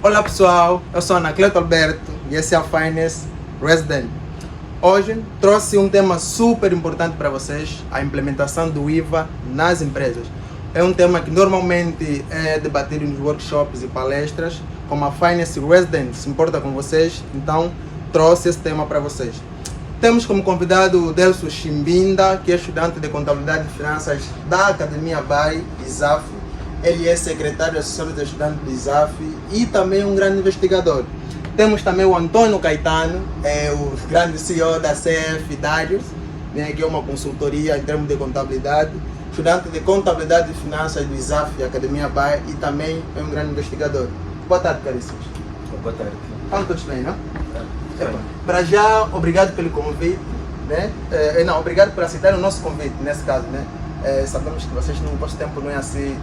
Olá pessoal, eu sou Anacleto Alberto e esse é a Finance Resident. Hoje trouxe um tema super importante para vocês, a implementação do IVA nas empresas. É um tema que normalmente é debatido nos workshops e palestras, como a Finance Resident se importa com vocês, então trouxe esse tema para vocês. Temos como convidado o Delcio Chimbinda, que é estudante de Contabilidade e Finanças da Academia BAE, ISAF. Ele é secretário assessor de estudante do ISAF e também um grande investigador. Temos também o Antônio Caetano, o grande CEO da CF Darius, que é uma consultoria em termos de contabilidade, estudante de Contabilidade e Finanças do ISAF e Academia BAE e também é um grande investigador. Boa tarde, caríssimos. Boa tarde. Estão todos bem, não? Para já, obrigado pelo convite, né? Não, obrigado por aceitar o nosso convite, nesse caso, né? Sabemos que vocês no vosso tempo não é assim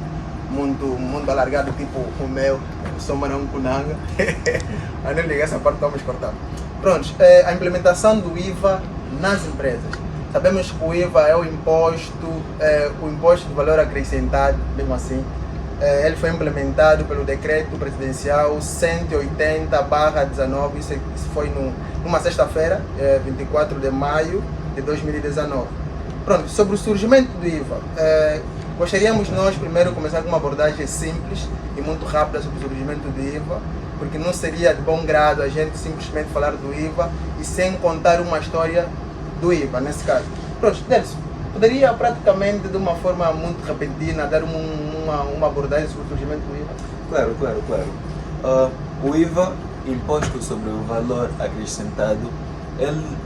muito alargado, tipo o meu, eu sou Marão Kunanga. A não ligar essa parte, vamos cortar. Pronto, a implementação do IVA nas empresas. Sabemos que o IVA é o imposto de valor acrescentado, mesmo assim. Ele foi implementado pelo decreto presidencial 180/19, isso foi numa sexta-feira, 24 de maio de 2019. Pronto, sobre o surgimento do IVA, gostaríamos nós primeiro começar com uma abordagem simples e muito rápida sobre o surgimento do IVA, porque não seria de bom grado a gente simplesmente falar do IVA e sem contar uma história do IVA, nesse caso. Pronto, Delcio, poderia praticamente de uma forma muito repentina dar uma abordagem sobre o surgimento do IVA? Claro. O IVA, Imposto sobre o Valor Acrescentado,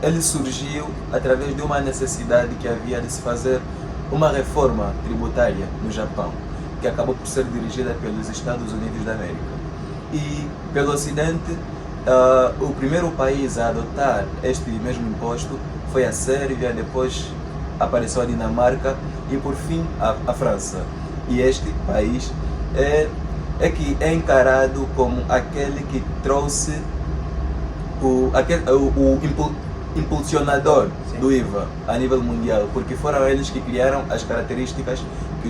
ele surgiu através de uma necessidade que havia de se fazer uma reforma tributária no Japão, que acabou por ser dirigida pelos Estados Unidos da América. E pelo Ocidente, o primeiro país a adotar este mesmo imposto foi a Sérvia, depois apareceu a Dinamarca e por fim a França. E este país que é encarado como aquele que trouxe o impulsionador do IVA a nível mundial, porque foram eles que criaram as características que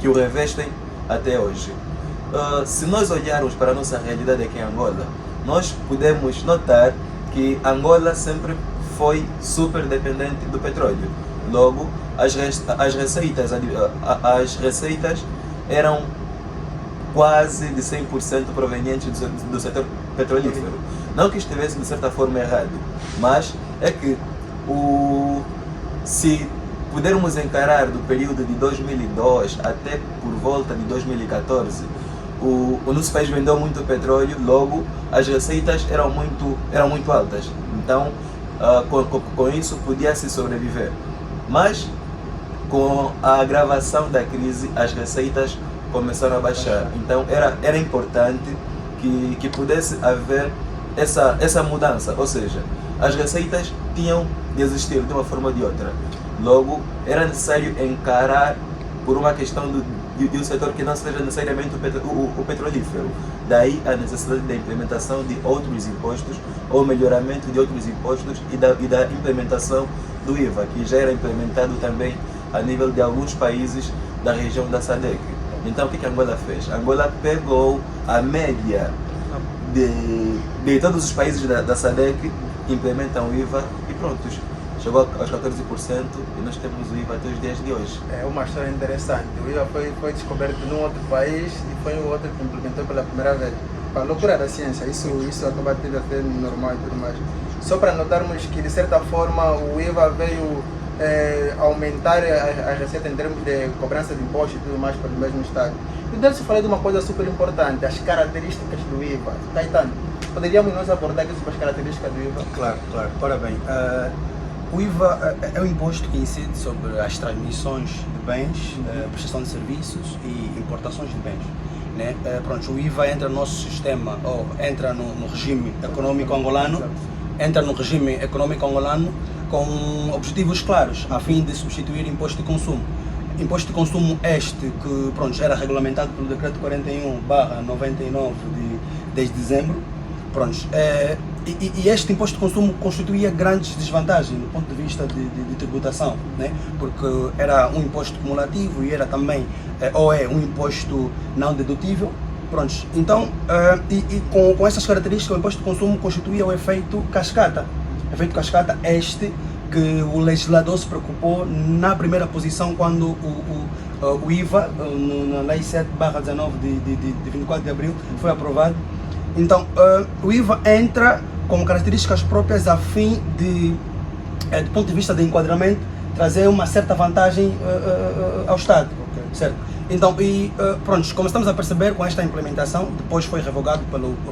o revestem até hoje. Se nós olharmos para a nossa realidade aqui em Angola, nós podemos notar que Angola sempre foi super dependente do petróleo. Logo, as receitas eram quase de 100% provenientes do setor petrolífero. Não que estivesse de certa forma errado, mas é que se pudermos encarar do período de 2002 até por volta de 2014, o nosso país vendeu muito petróleo, logo as receitas eram muito altas. Então, com isso podia-se sobreviver. Mas com a agravação da crise, as receitas começaram a baixar. Então era importante que pudesse haver essa mudança, ou seja, as receitas tinham de existir de uma forma ou de outra. Logo, era necessário encarar por uma questão de um setor que não seja necessariamente o petrolífero. Daí a necessidade da implementação de outros impostos ou melhoramento de outros impostos e da implementação do IVA, que já era implementado também a nível de alguns países da região da SADC. Então o que a Angola fez? A Angola pegou a média de todos os países da SADC, implementam o IVA e prontos. Chegou aos 14% e nós temos o IVA até os dias de hoje. É uma história interessante. O IVA foi descoberto num outro país e foi o outro que implementou pela primeira vez. A loucura da ciência, isso acaba tendo a ser normal e tudo mais. Só para notarmos que, de certa forma, o IVA veio aumentar a receita em termos de cobrança de impostos e tudo mais para o mesmo Estado. E deve se falar de uma coisa super importante, as características do IVA. Caetano, poderíamos nós abordar aqui sobre as características do IVA? Claro. Ora bem, o IVA é um imposto que incide sobre as transmissões de bens, prestação de serviços e importações de bens. Né? Pronto, o IVA entra no nosso sistema, ou entra no regime econômico angolano, com objetivos claros, a fim de substituir imposto de consumo. Imposto de consumo este que era regulamentado pelo decreto 41/99 de 10 de dezembro. E este imposto de consumo constituía grandes desvantagens do ponto de vista de tributação, né? Porque era um imposto cumulativo e era também, ou é um imposto não dedutível, Prontos. Então, com essas características, o imposto de consumo constituía o efeito cascata. Efeito cascata este que o legislador se preocupou na primeira posição quando o IVA, na Lei 7/19 de 24 de abril, foi aprovado. Então, o IVA entra com características próprias a fim de, do ponto de vista de enquadramento, trazer uma certa vantagem ao Estado. Ok. Certo? Então, pronto, como estamos a perceber com esta implementação, depois foi revogado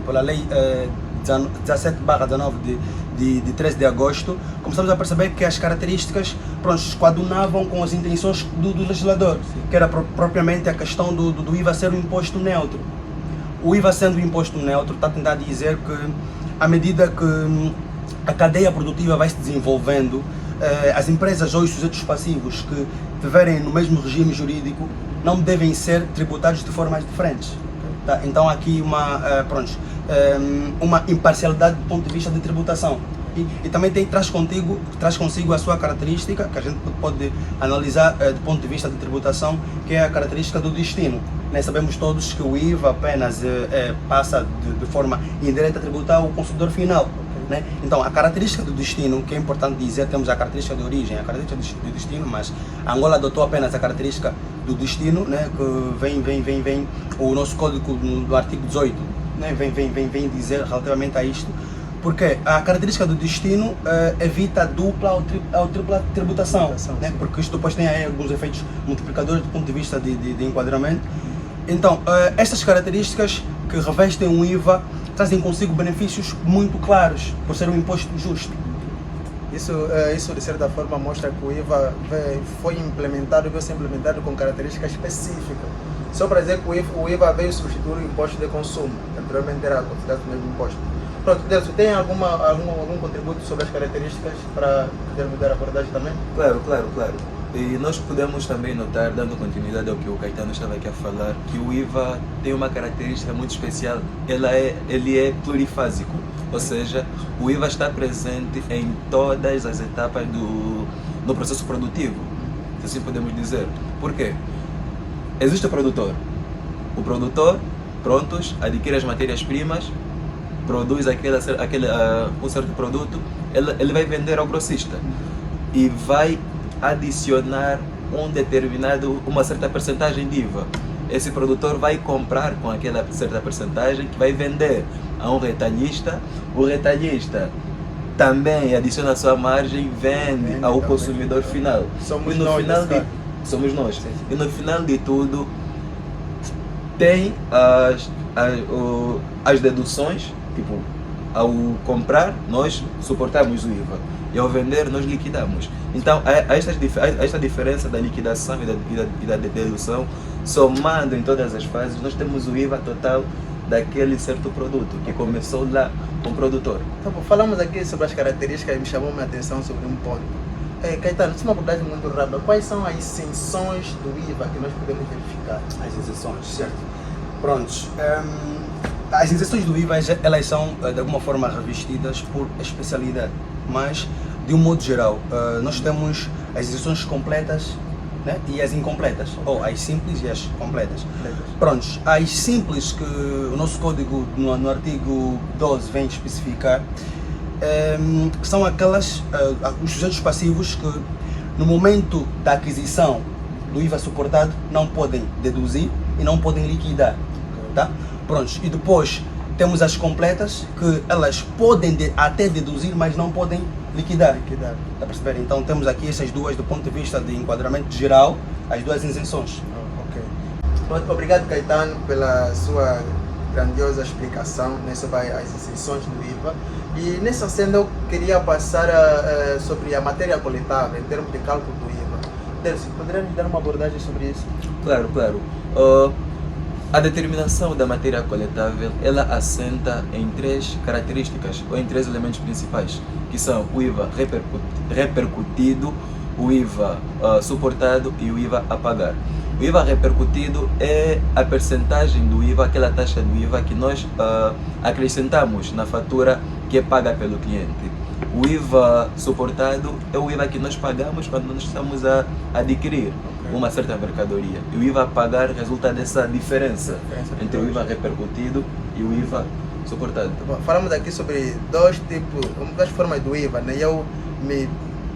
pela Lei 17/19 de 13 de agosto, começamos a perceber que as características coadunavam com as intenções do legislador, que era propriamente a questão do IVA ser um imposto neutro. O IVA sendo um imposto neutro está a tentar dizer que, à medida que a cadeia produtiva vai se desenvolvendo, as empresas ou os sujeitos passivos que estiverem no mesmo regime jurídico não devem ser tributados de formas diferentes. Tá? Então aqui uma imparcialidade do ponto de vista de tributação. E também traz consigo a sua característica, que a gente pode analisar do ponto de vista de tributação, que é a característica do destino. Sabemos todos que o IVA apenas passa de forma indireta a tributar o consumidor final. Então, a característica do destino, que é importante dizer, temos a característica de origem, a característica do destino, mas a Angola adotou apenas a característica do destino, que vem o nosso código do artigo 18, vem dizer relativamente a isto, porque a característica do destino evita a dupla ou tripla tributação, porque isto depois tem aí alguns efeitos multiplicadores do ponto de vista de enquadramento. Então, estas características que revestem um IVA trazem consigo benefícios muito claros, por ser um imposto justo. Isso de certa forma mostra que o IVA foi implementado com características específicas. Só para dizer que o IVA veio substituir o imposto de consumo, anteriormente era considerado o mesmo imposto. Pronto, Delcio, tem algum contributo sobre as características para podermos dar a abordagem também? Claro. E nós podemos também notar, dando continuidade ao que o Caetano estava aqui a falar, que o IVA tem uma característica muito especial, ele é plurifásico, ou seja, o IVA está presente em todas as etapas do processo produtivo, se assim podemos dizer. Por quê? Existe o produtor, adquire as matérias-primas, produz um certo produto, ele vai vender ao grossista e vai adicionar uma certa percentagem de IVA. Esse produtor vai comprar com aquela certa percentagem que vai vender a um retalhista. O retalhista também adiciona a sua margem, vende ao consumidor final. Somos nós. Sim. E no final de tudo tem as deduções, tipo, ao comprar nós suportamos o IVA e ao vender nós liquidamos. Então, esta diferença da liquidação e da dedução, somando em todas as fases, nós temos o IVA total daquele certo produto, que começou lá com o produtor. Então, falamos aqui sobre as características e me chamou a atenção sobre um ponto. Caetano, isso é uma abordagem muito rápida. Quais são as isenções do IVA que nós podemos verificar? As isenções, certo. Prontos. As isenções do IVA, elas são de alguma forma revestidas por especialidade, mas de um modo geral, nós temos as isenções completas, e as incompletas, ou as simples e as completas. Prontos, as simples que o nosso código no artigo 12 vem especificar, são aquelas, os sujeitos passivos que no momento da aquisição do IVA suportado não podem deduzir e não podem liquidar. Tá? Prontos, e depois temos as completas que elas podem até deduzir, mas não podem liquidar. Tá a perceber? Então temos aqui essas duas do ponto de vista de enquadramento geral, as duas isenções. Ok. Obrigado, Caetano, pela sua grandiosa explicação sobre as isenções do IVA. E nessa senda eu queria passar sobre a matéria coletável em termos de cálculo do IVA. Delcio, poderia nos dar uma abordagem sobre isso? Claro. A determinação da matéria coletável, ela assenta em três características, ou em três elementos principais, que são o IVA repercutido, o IVA suportado e o IVA a pagar. O IVA repercutido é a percentagem do IVA, aquela taxa do IVA que nós acrescentamos na fatura que é paga pelo cliente. O IVA suportado é o IVA que nós pagamos quando nós estamos a adquirir. uma certa mercadoria. E o IVA a pagar resulta dessa diferença entre o IVA repercutido e o IVA suportado. Falamos aqui sobre duas formas do IVA, né? Eu me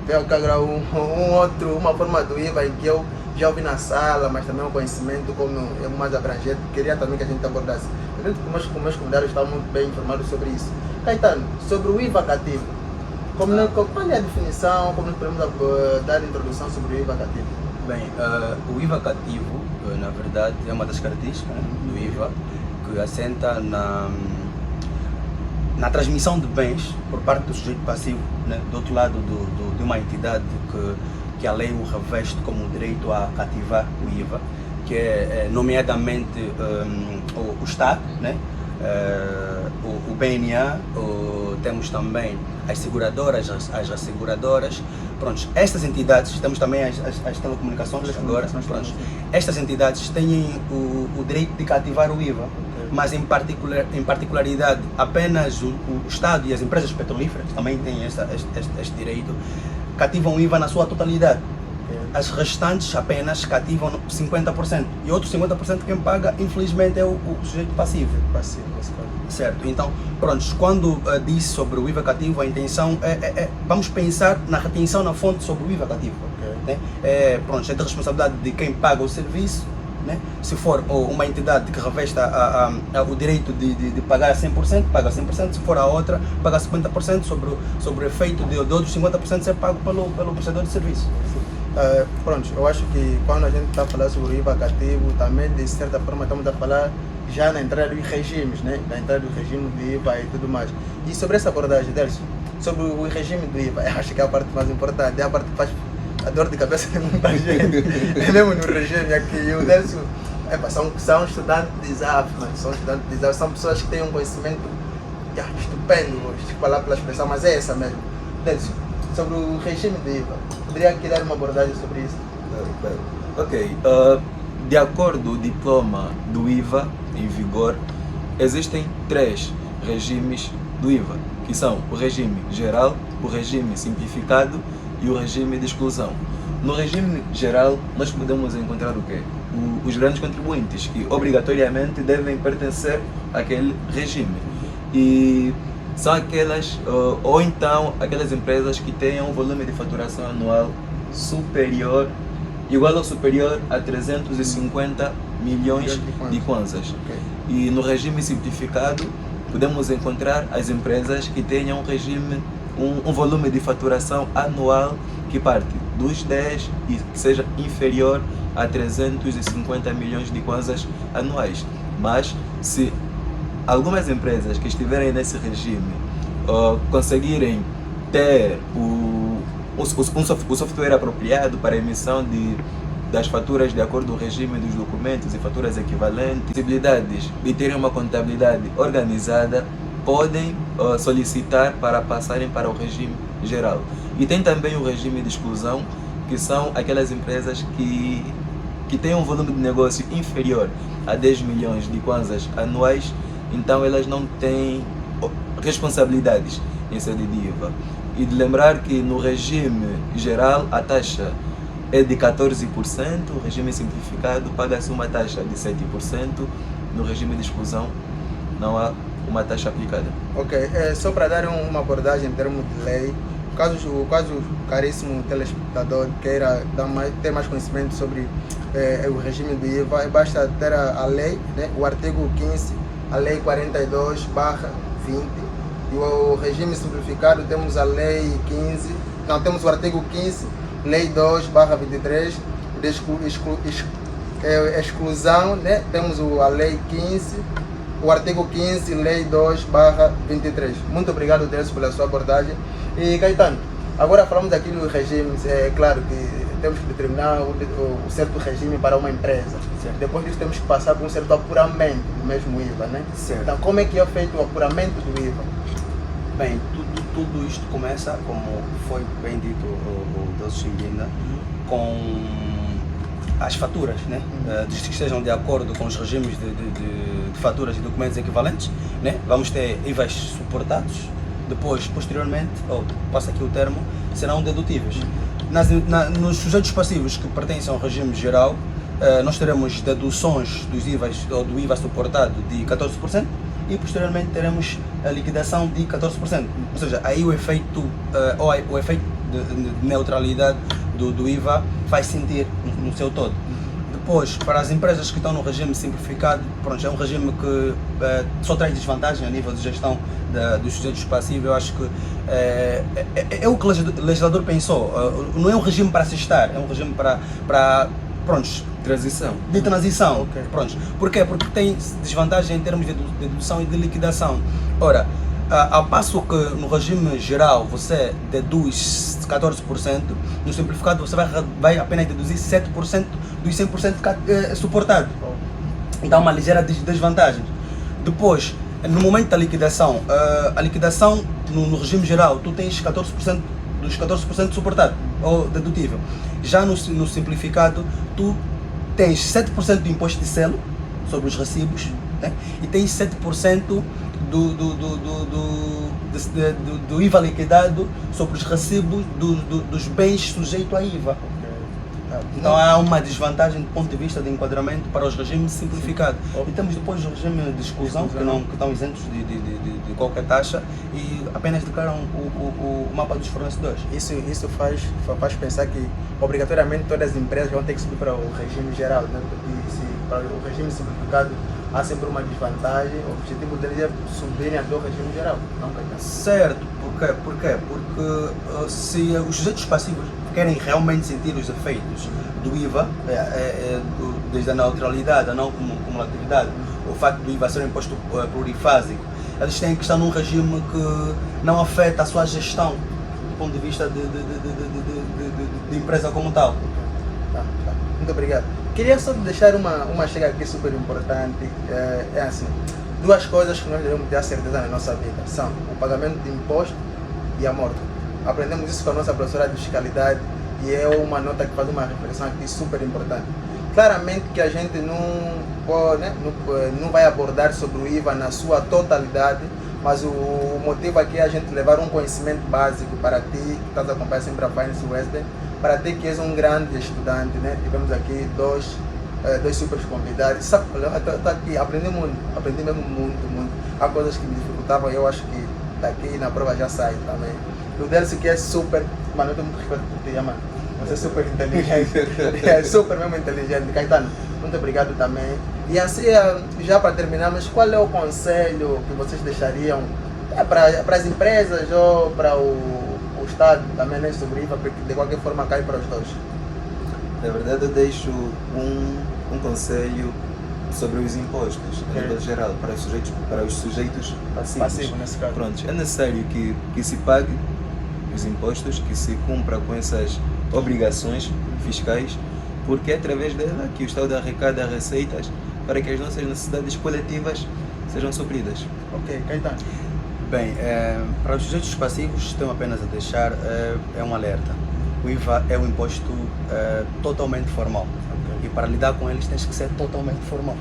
veio aqui agora uma forma do IVA em que eu já ouvi na sala, mas também um conhecimento como é mais abrangente. Queria também que a gente abordasse. Acredito que meus convidados estão muito bem informados sobre isso. Caetano, sobre o IVA cativo, qual é a definição, como nós podemos dar introdução sobre o IVA cativo? Bem, o IVA cativo, na verdade, é uma das características, né, do IVA que assenta na transmissão de bens por parte do sujeito passivo, né, do outro lado de uma entidade que a lei o reveste como direito a cativar o IVA, que é nomeadamente o Estado, né, o BNA, temos também as seguradoras, as asseguradoras. Pronto, estas entidades, temos também as telecomunicações agora. Pronto, estas entidades têm o direito de cativar o IVA, mas em particularidade apenas o Estado e as empresas petrolíferas também têm este direito, cativam o IVA na sua totalidade. As restantes apenas cativam 50%. E outros 50% quem paga, infelizmente, é o sujeito passivo. Certo, então, pronto, quando disse sobre o IVA cativo, a intenção vamos pensar na retenção na fonte sobre o IVA cativo. Né? Pronto, é de responsabilidade de quem paga o serviço, né? Se for uma entidade que revesta o direito de pagar a 100%, paga 100%, se for a outra, paga 50% sobre o efeito de outros 50% ser pago pelo prestador de serviço. Pronto, eu acho que quando a gente está falando sobre o IVA cativo, também de certa forma estamos a falar já na entrada dos regimes, né? Na entrada do regime do IVA e tudo mais. E sobre essa abordagem, Delcio, sobre o regime do IVA, eu acho que é a parte mais importante, é a parte que faz a dor de cabeça de muita gente, é mesmo no regime aqui. E o Delcio, são estudantes de ISAF, são estudantes de ISAF, são pessoas que têm um conhecimento estupendo, vou falar pela expressão, mas é essa mesmo. Delcio, sobre o regime do IVA, poderia aqui dar uma abordagem sobre isso? Ok, de acordo com o diploma do IVA em vigor, existem 3 regimes do IVA, que são o regime geral, o regime simplificado e o regime de exclusão. No regime geral, nós podemos encontrar o quê? Os grandes contribuintes, que obrigatoriamente devem pertencer àquele regime. E são aquelas, ou então aquelas empresas que tenham um volume de faturação anual superior, igual ou superior a 350 milhões de kwanzas. E no regime simplificado, podemos encontrar as empresas que tenham um volume de faturação anual que parte dos 10 e que seja inferior a 350 milhões de kwanzas anuais. Mas se algumas empresas que estiverem nesse regime conseguirem ter o software apropriado para a emissão das faturas de acordo com o regime dos documentos e faturas equivalentes, possibilidades de terem uma contabilidade organizada, podem solicitar para passarem para o regime geral. E tem também o regime de exclusão, que são aquelas empresas que têm um volume de negócio inferior a 10 milhões de kwanzas anuais, então elas não têm responsabilidades em sede de IVA. E de lembrar que no regime geral a taxa é de 14%, o regime simplificado paga-se uma taxa de 7%, no regime de exclusão não há uma taxa aplicada. Ok, só para dar uma abordagem em termos de lei, caso o caríssimo telespectador queira ter mais conhecimento sobre o regime do IVA, basta ter a lei, né, o artigo 15, a lei 42/20, e o regime simplificado temos a lei 15, não, temos o artigo 15, lei 2/23, de exclusão, né, temos a lei 15, o artigo 15, lei 2/23. Muito obrigado, Delcio, pela sua abordagem. E Caetano, agora falamos aqui dos regimes, é claro que temos que determinar o certo regime para uma empresa. Certo. Depois disso temos que passar por um certo apuramento do mesmo IVA, né? Certo. Então como é que é feito o apuramento do IVA? Bem, tudo isto começa, como foi bem dito o Delcio Chimbinda, com as faturas, né? Desde que estejam de acordo com os regimes de faturas e documentos equivalentes, né? Vamos ter IVAs suportados, depois, posteriormente, passa aqui o termo, serão dedutíveis. Nos sujeitos passivos que pertencem ao regime geral, nós teremos deduções dos IVAs ou do IVA suportado de 14% e posteriormente teremos a liquidação de 14%. Ou seja, aí o efeito, o efeito de neutralidade do IVA faz sentir no seu todo. Depois, para as empresas que estão no regime simplificado, pronto, é um regime que só traz desvantagem a nível de gestão dos sujeitos passivos. Eu acho que é o que o legislador pensou. Não é um regime para se estar, é um regime para prontos, Transição. de transição. Ok. Prontos. Porquê? Porque tem desvantagem em termos de dedução e de liquidação. Ora, ao passo que no regime geral você deduz 14%, no simplificado você vai apenas deduzir 7% dos 100% suportado. Então, uma ligeira desvantagem. Depois, no momento da liquidação, a liquidação no regime geral, tu tens 14% dos 14% suportado ou dedutível. Já no simplificado, tu tens 7% de imposto de selo sobre os recibos, né? E tens 7% do IVA liquidado sobre os recibos dos bens sujeitos a IVA. Então há uma desvantagem do ponto de vista de enquadramento para os regimes simplificados. E temos depois o regime de exclusão, que estão isentos de qualquer taxa e apenas declaram o mapa dos fornecedores. Isso faz pensar que obrigatoriamente todas as empresas vão ter que subir para o regime geral, né? Porque para o regime simplificado há sempre uma desvantagem. O objetivo deles é subirem até o regime geral. Não, certo, por quê? Porque se os sujeitos passivos querem realmente sentir os efeitos do IVA, desde a neutralidade, a não cumulatividade, o facto do IVA ser um imposto plurifásico, eles têm que estar num regime que não afeta a sua gestão do ponto de vista de empresa como tal. Tá. Muito obrigado. Queria só deixar uma chega aqui super importante. É assim, duas coisas que nós devemos ter a certeza na nossa vida são o pagamento de imposto e a morte. Aprendemos isso com a nossa professora de fiscalidade e é uma nota que faz uma reflexão aqui super importante. Claramente que a gente não vai abordar sobre o IVA na sua totalidade, mas o motivo aqui é a gente levar um conhecimento básico para ti, que estás a acompanhar sempre a Finance Resident, para ti que és um grande estudante, né? Tivemos aqui dois super convidados. Sabe, eu estou aqui, aprendi mesmo muito. Há coisas que me dificultavam e eu acho que daqui na prova já sai também. O Delcio que é super, mano, eu tenho muito respeito por ti, mano. Você é super inteligente, é super mesmo inteligente. Caetano, muito obrigado também. E assim, já para terminarmos, qual é o conselho que vocês deixariam para as empresas ou para o Estado também, né, sobre IVA, porque de qualquer forma cai para os dois? Na verdade, eu deixo um conselho sobre os impostos, a nível geral, para os sujeitos passivos. Passivo, nesse caso. Pronto, é necessário que se pague os impostos, que se cumpra com essas obrigações fiscais, porque é através dela que o Estado arrecada receitas para que as nossas necessidades coletivas sejam supridas. Ok, Caetano. Bem, para os sujeitos passivos, tenho apenas a deixar um alerta. O IVA é um imposto totalmente formal. E para lidar com eles tens que ser totalmente formal.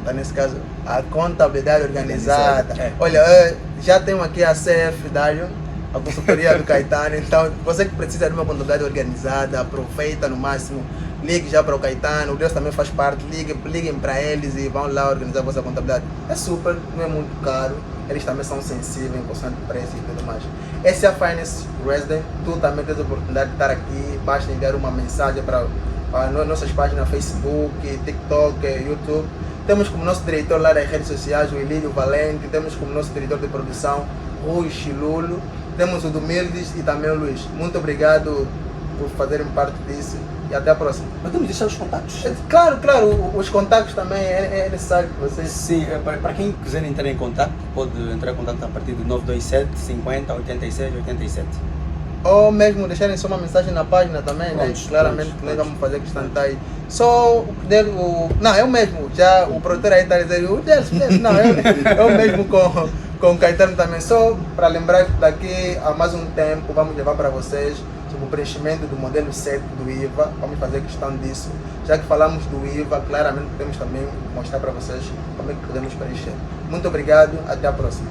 Então, nesse caso, a contabilidade organizada. É. Olha, já tenho aqui a CFW, a consultoria do Caetano. Então, você que precisa de uma contabilidade organizada, aproveita no máximo. Ligue já para o Caetano, o Deus também faz parte. Liguem para eles e vão lá organizar a vossa contabilidade. É super, não é muito caro. Eles também são sensíveis em questão de preço e tudo mais. Essa é a Finance Resident. Tu também tens a oportunidade de estar aqui. Basta enviar uma mensagem para nossas páginas Facebook, TikTok, YouTube. Temos como nosso diretor lá das redes sociais o Elídio Valente. Temos como nosso diretor de produção Rui Chilulo. Temos o Dumildes e também o Luiz. Muito obrigado por fazerem parte disso e até a próxima. Mas temos de deixar os contatos. Claro, os contatos também é necessário que vocês... Sim, para quem quiser entrar em contato, pode entrar em contato a partir de 927 50 86 87. Ou mesmo deixarem só uma mensagem na página também, Prontos, né? Claramente prontos, nós vamos fazer questão de estar aí. Só não, é o mesmo, já o produtor aí está a dizer, o Delcio, não, é o mesmo com o Caetano também. Só para lembrar que daqui a mais um tempo vamos levar para vocês sobre o preenchimento do modelo 7 do IVA, vamos fazer questão disso. Já que falamos do IVA, claramente podemos também mostrar para vocês como é que podemos preencher. Muito obrigado, até a próxima.